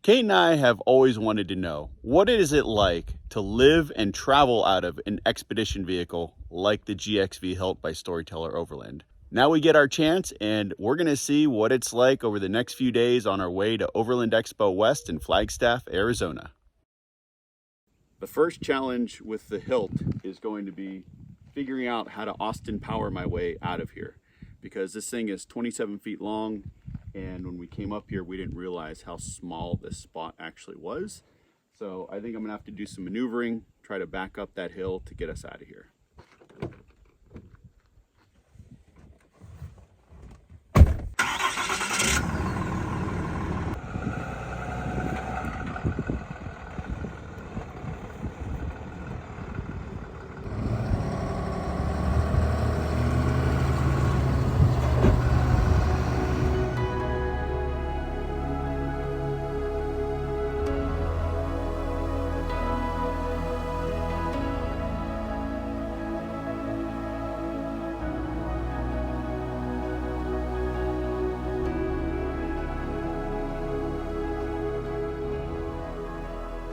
Kate and I have always wanted to know, what is it like to live and travel out of an expedition vehicle like the GXV Hilt by Storyteller Overland? Now we get our chance, and we're going to see what it's like over the next few days on our way to Overland Expo West in Flagstaff, Arizona. The first challenge with the Hilt is going to be figuring out how to Austin power my way out of here, because this thing is 27 feet long. And when we came up here, we didn't realize how small this spot actually was. So I think I'm gonna have to do some maneuvering, try to back up that hill to get us out of here.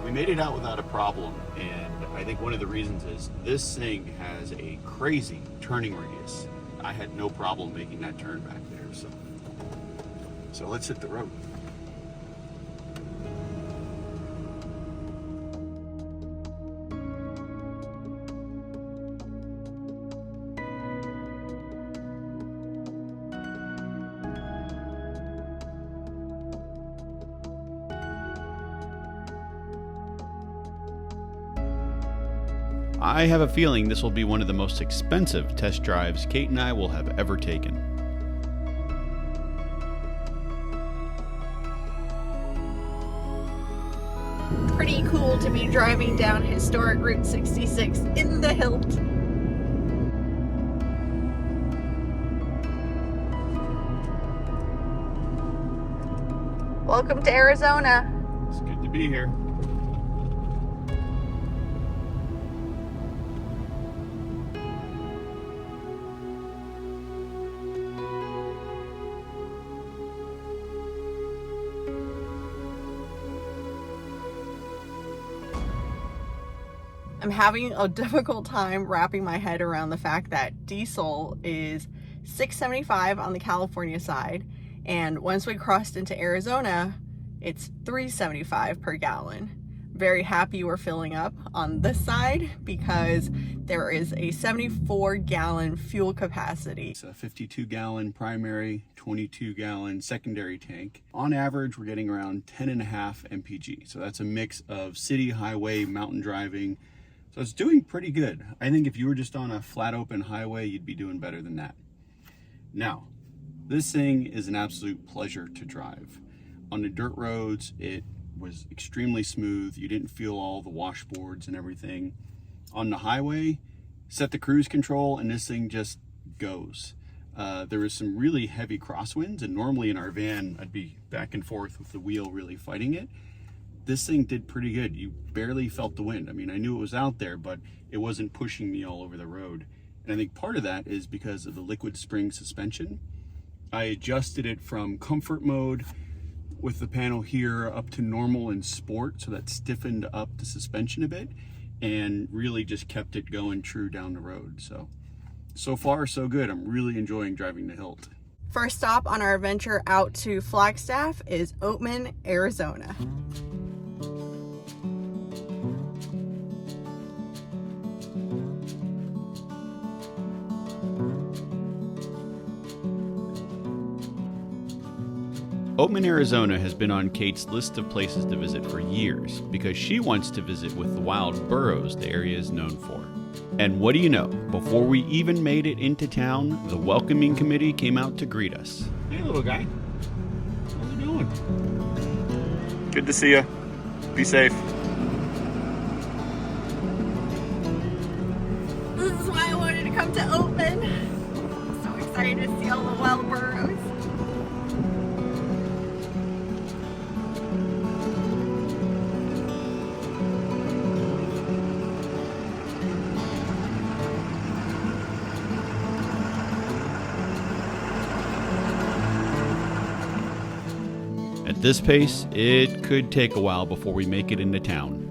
We made it out without a problem, and I think one of the reasons is this thing has a crazy turning radius. I had no problem making that turn back there, so let's hit the road. I have a feeling this will be one of the most expensive test drives Kate and I will have ever taken. Pretty cool to be driving down historic Route 66 in the Hilt. Welcome to Arizona. It's good to be here. I'm having a difficult time wrapping my head around the fact that diesel is $6.75 on the California side, and once we crossed into Arizona, it's $3.75 per gallon. Very happy we're filling up on this side because there is a 74-gallon fuel capacity. It's a 52-gallon primary, 22-gallon secondary tank. On average, we're getting around 10.5 mpg. So that's a mix of city, highway, mountain driving. So it's doing pretty good. I think if you were just on a flat open highway, you'd be doing better than that. Now, this thing is an absolute pleasure to drive. On the dirt roads, it was extremely smooth. You didn't feel all the washboards and everything. On the highway, set the cruise control and this thing just goes. There was some really heavy crosswinds, and normally in our van, I'd be back and forth with the wheel really fighting it. This thing did pretty good. You barely felt the wind. I mean, I knew it was out there, but it wasn't pushing me all over the road. And I think part of that is because of the liquid spring suspension. I adjusted it from comfort mode with the panel here up to normal and sport, so that stiffened up the suspension a bit and really just kept it going true down the road. So far, so good. I'm really enjoying driving the Hilt. First stop on our venture out to Flagstaff is Oatman, Arizona. Oatman, Arizona has been on Kate's list of places to visit for years because she wants to visit with the wild burros the area is known for. And what do you know? Before we even made it into town, the welcoming committee came out to greet us. Hey, little guy. How's it going? Good to see you. Be safe. This is why I wanted to come to Oatman. So excited to see all the wild burros. At this pace, it could take a while before we make it into town.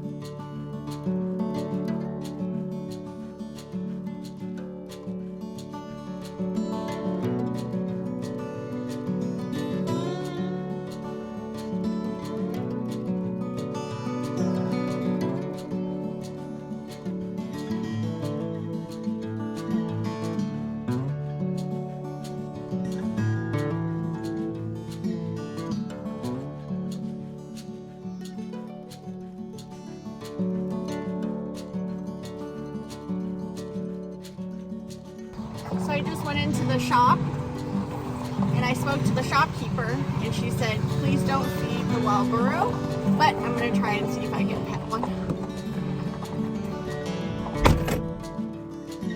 So I just went into the shop and I spoke to the shopkeeper and she said, please don't feed the wild burro, but I'm going to try and see if I can pet one.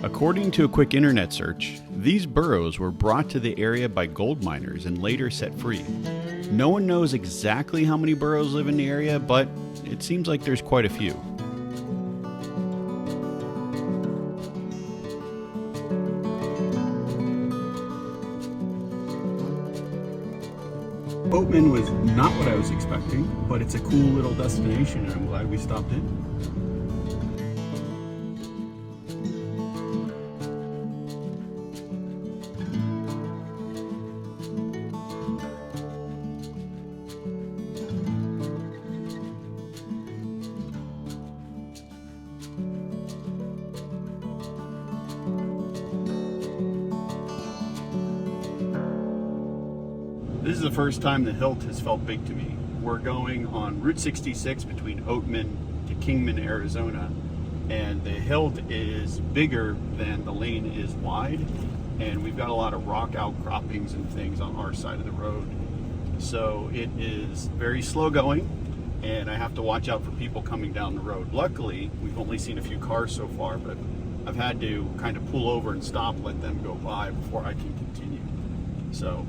According to a quick internet search, these burros were brought to the area by gold miners and later set free. No one knows exactly how many burros live in the area, but it seems like there's quite a few. Oatman was not what I was expecting, but it's a cool little destination and I'm glad we stopped in. This is the first time the Hilt has felt big to me. We're going on Route 66 between Oatman to Kingman, Arizona, and the Hilt is bigger than the lane is wide, and we've got a lot of rock outcroppings and things on our side of the road. So it is very slow going, and I have to watch out for people coming down the road. Luckily, we've only seen a few cars so far, but I've had to kind of pull over and stop, let them go by before I can continue. So,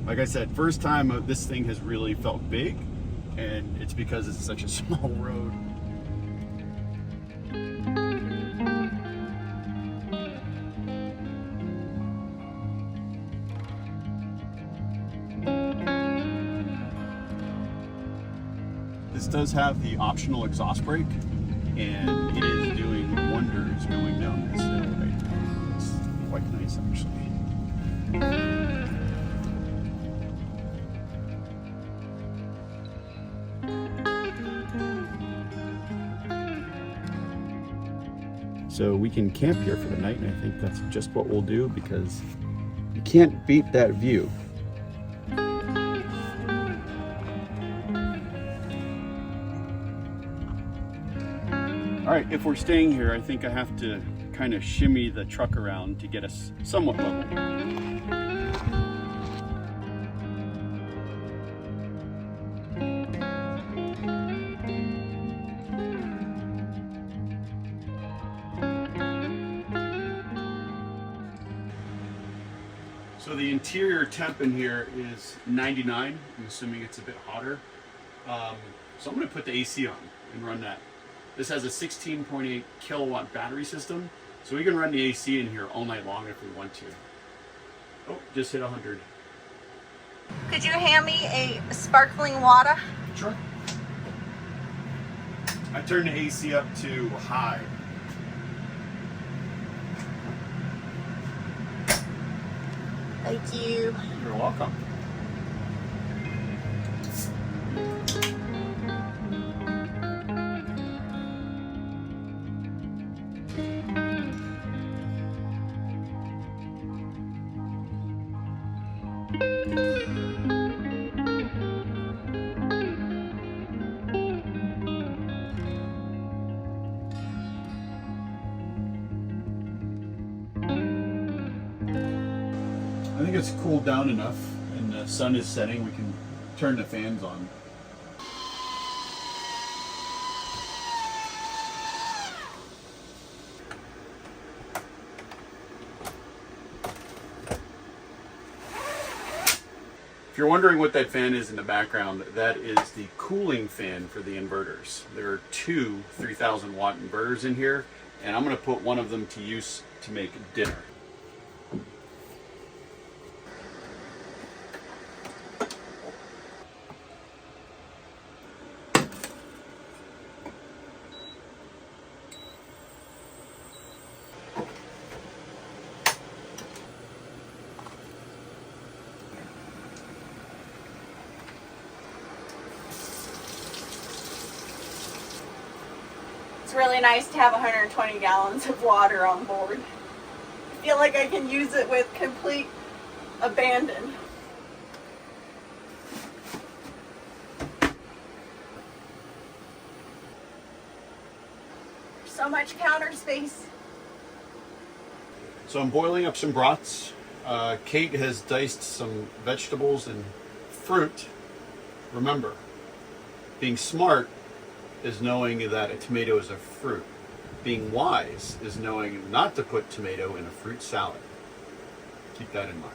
like I said, first time this thing has really felt big, and it's because it's such a small road. This does have the optional exhaust brake, and it is doing wonders going down this hill right now. It's quite nice, actually. So we can camp here for the night, and I think that's just what we'll do because you can't beat that view. All right, if we're staying here, I think I have to kind of shimmy the truck around to get us somewhat level. So the interior temp in here is 99. I'm assuming it's a bit hotter. So I'm going to put the AC on and run that. This has a 16.8 kilowatt battery system, so we can run the AC in here all night long if we want to. Oh, just hit 100. Could you hand me a sparkling water? Sure. I turned the AC up to high. Thank you. You're welcome. I think it's cooled down enough and the sun is setting, we can turn the fans on. If you're wondering what that fan is in the background, that is the cooling fan for the inverters. There are two 3,000 watt inverters in here, and I'm going to put one of them to use to make dinner. really nice to have 120 gallons of water on board. I feel like I can use it with complete abandon. So much counter space. So I'm boiling up some brats. Kate has diced some vegetables and fruit. Remember, being smart is knowing that a tomato is a fruit. Being wise is knowing not to put tomato in a fruit salad. Keep that in mind.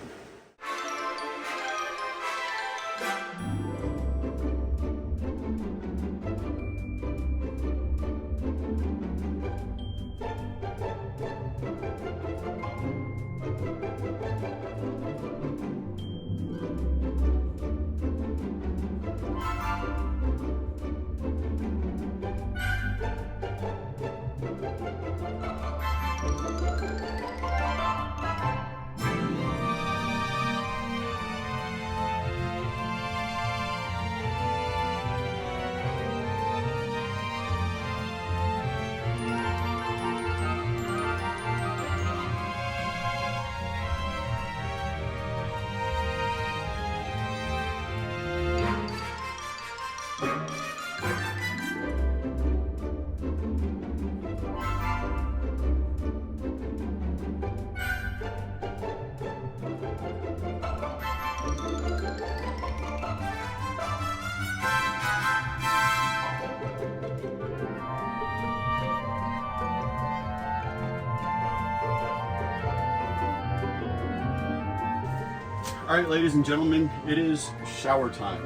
All right, ladies and gentlemen, it is shower time.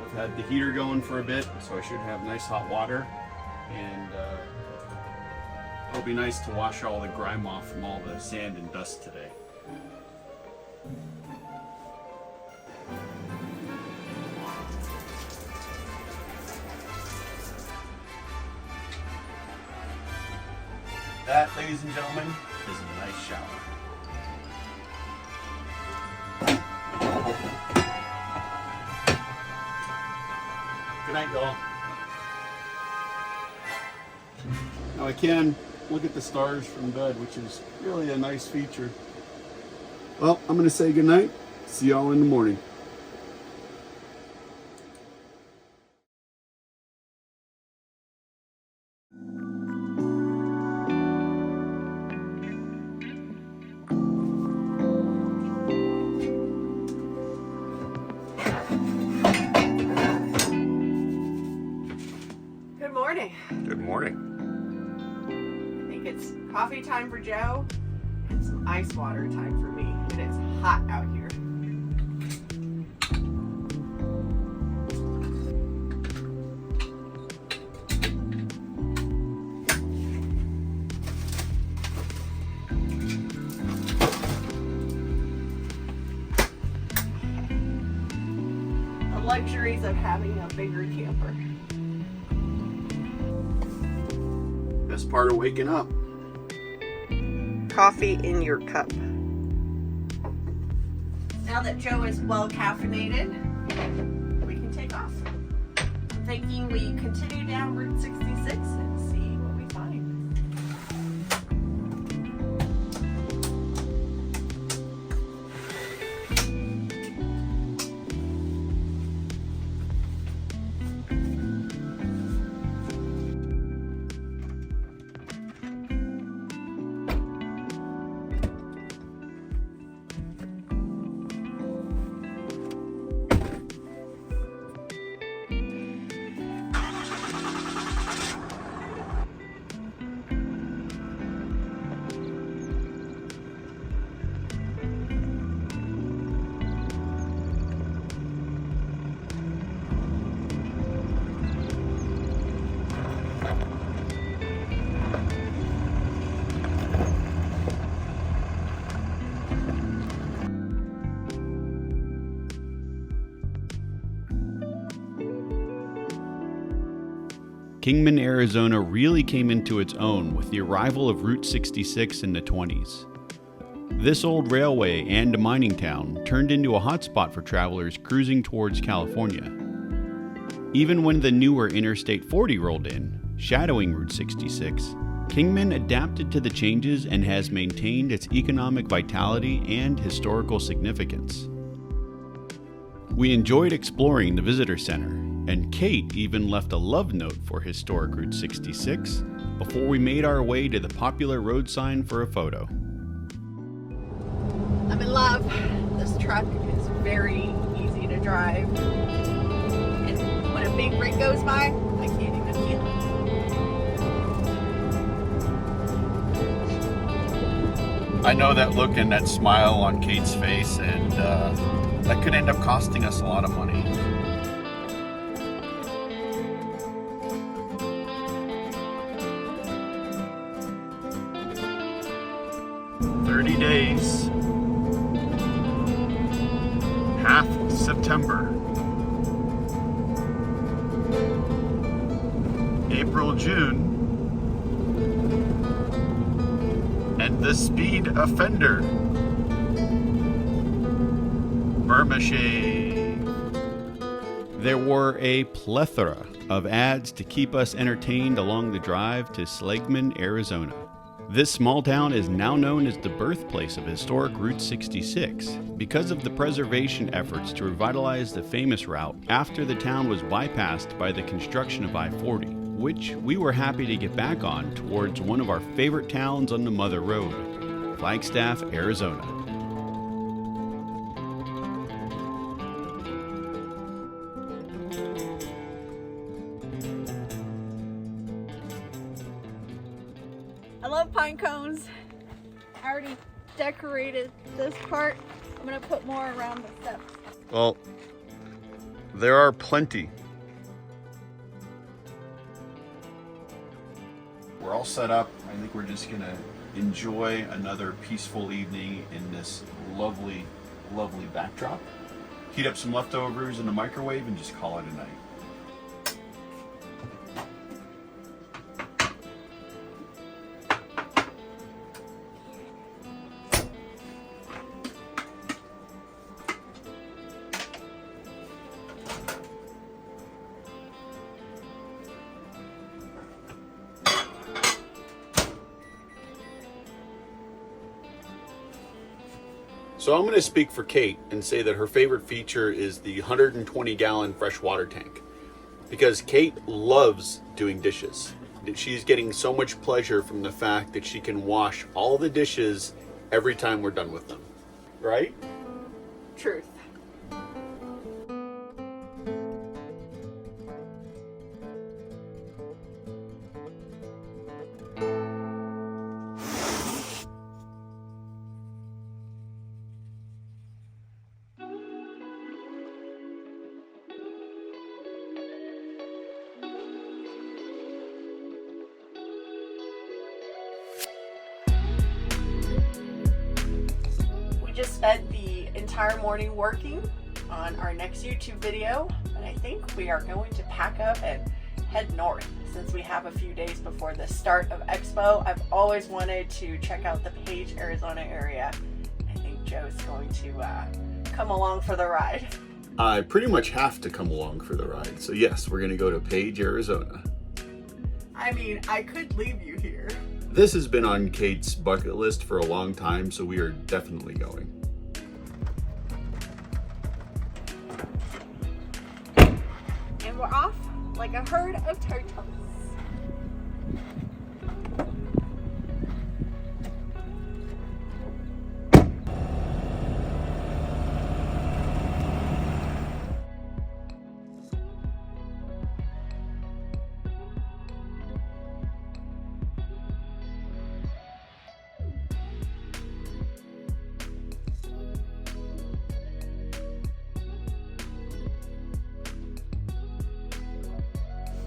I've had the heater going for a bit, so I should have nice hot water, and it'll be nice to wash all the grime off from all the sand and dust today. That, ladies and gentlemen, is a nice shower. Good night, y'all. Now I can look at the stars from bed, which is really a nice feature. Well, I'm going to say good night. See y'all in the morning. Good morning. Good morning. I think it's coffee time for Joe and some ice water time for me. It is hot out here. The luxuries of having a bigger camper. Best part of waking up. Coffee in your cup. Now that Joe is well caffeinated, we can take off. I'm thinking we continue down Route 66 and see what we find. Kingman, Arizona really came into its own with the arrival of Route 66 in the 20s. This old railway and mining town turned into a hotspot for travelers cruising towards California. Even when the newer Interstate 40 rolled in, Shadowing Route 66, Kingman adapted to the changes and has maintained its economic vitality and historical significance. We enjoyed exploring the visitor center, and Kate even left a love note for historic Route 66 before we made our way to the popular road sign for a photo. I'm in love. This truck is very easy to drive. And when a big rig goes by, I can't even feel it. I know that look and that smile on Kate's face, and that could end up costing us a lot of money. Days, half September, April, June, and the speed offender, Burma Shave. There were a plethora of ads to keep us entertained along the drive to Schlegman, Arizona. This small town is now known as the birthplace of historic Route 66 because of the preservation efforts to revitalize the famous route after the town was bypassed by the construction of I-40, which we were happy to get back on towards one of our favorite towns on the Mother Road, Flagstaff, Arizona. I love pine cones. I already decorated this part. I'm gonna put more around the steps. Well, there are plenty. We're all set up. I think we're just gonna enjoy another peaceful evening in this lovely, lovely backdrop. Heat up some leftovers in the microwave and just call it a night. So I'm going to speak for Kate and say that her favorite feature is the 120-gallon freshwater tank, because Kate loves doing dishes. She's getting so much pleasure from the fact that she can wash all the dishes every time we're done with them. Right? Truth. Just spent the entire morning working on our next YouTube video, and I think we are going to pack up and head north since we have a few days before the start of Expo. I've always wanted to check out the Page, Arizona area. I think Joe's going to come along for the ride. I pretty much have to come along for the ride. So yes, we're going to go to Page, Arizona. I mean, I could leave you here. This has been on Kate's bucket list for a long time, so we are definitely going. And we're off like a herd of turtles.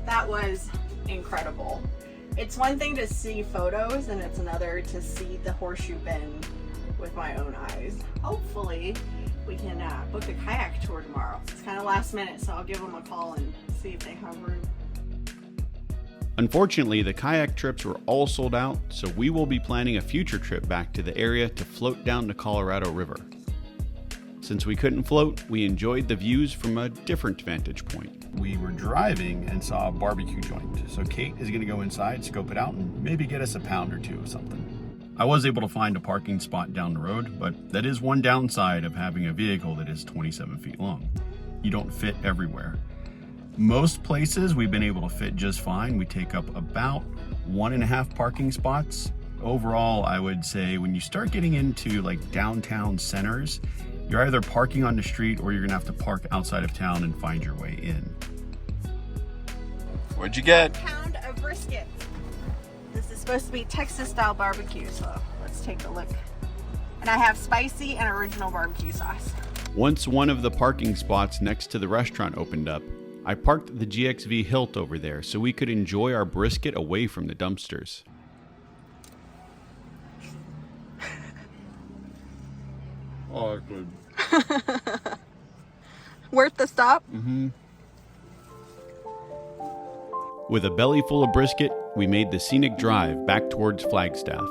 That was incredible. It's one thing to see photos and it's another to see the Horseshoe Bend with my own eyes. Hopefully we can book a kayak tour tomorrow. It's kind of last minute, so I'll give them a call and see if they have room. Unfortunately, the kayak trips were all sold out, so we will be planning a future trip back to the area to float down the Colorado River. Since we couldn't float, we enjoyed the views from a different vantage point. We were driving and saw a barbecue joint. So Kate is gonna go inside, scope it out, and maybe get us a pound or two of something. I was able to find a parking spot down the road, but that is one downside of having a vehicle that is 27 feet long. You don't fit everywhere. Most places we've been able to fit just fine. We take up about 1.5 parking spots. Overall, I would say when you start getting into like downtown centers, you're either parking on the street or you're gonna have to park outside of town and find your way in. What'd you get? A pound of brisket. This is supposed to be Texas style barbecue, so let's take a look. And I have spicy and original barbecue sauce. Once one of the parking spots next to the restaurant opened up, I parked the GXV Hilt over there so we could enjoy our brisket away from the dumpsters. Oh, good. Worth the stop? Mm-hmm. With a belly full of brisket, we made the scenic drive back towards Flagstaff.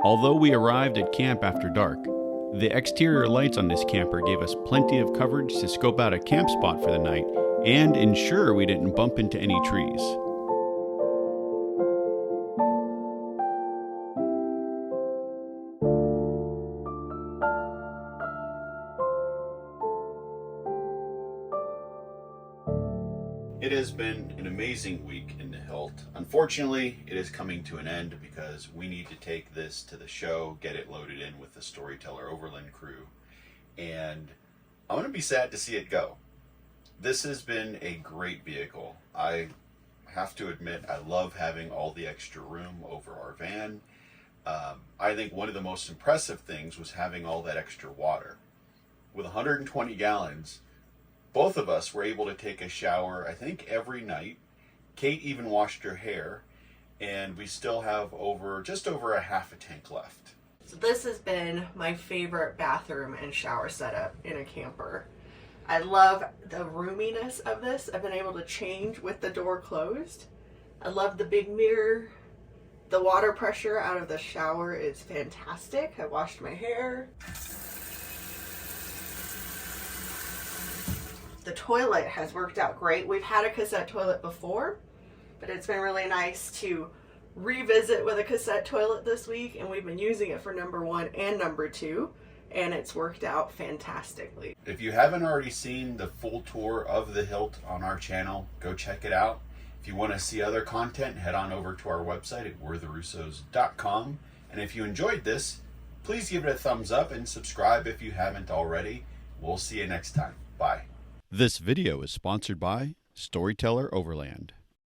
Although we arrived at camp after dark, the exterior lights on this camper gave us plenty of coverage to scope out a camp spot for the night and ensure we didn't bump into any trees. It has been an amazing week in the Hilt. Unfortunately, it is coming to an end because we need to take this to the show, get it loaded in with the Storyteller Overland crew, and I'm going to be sad to see it go. This has been a great vehicle. I have to admit, I love having all the extra room over our van. I think one of the most impressive things was having all that extra water. With 120 gallons, both of us were able to take a shower, I think, every night. Kate even washed her hair, and we still have just over a half a tank left. So this has been my favorite bathroom and shower setup in a camper. I love the roominess of this. I've been able to change with the door closed. I love the big mirror. The water pressure out of the shower is fantastic. I washed my hair. The toilet has worked out great. We've had a cassette toilet before, but it's been really nice to revisit with a cassette toilet this week, and we've been using it for number 1 and number 2, and it's worked out fantastically. If you haven't already seen the full tour of the Hilt on our channel, go check it out. If you want to see other content, head on over to our website at weretherussos.com. And if you enjoyed this, please give it a thumbs up and subscribe if you haven't already. We'll see you next time. Bye. This video is sponsored by Storyteller Overland.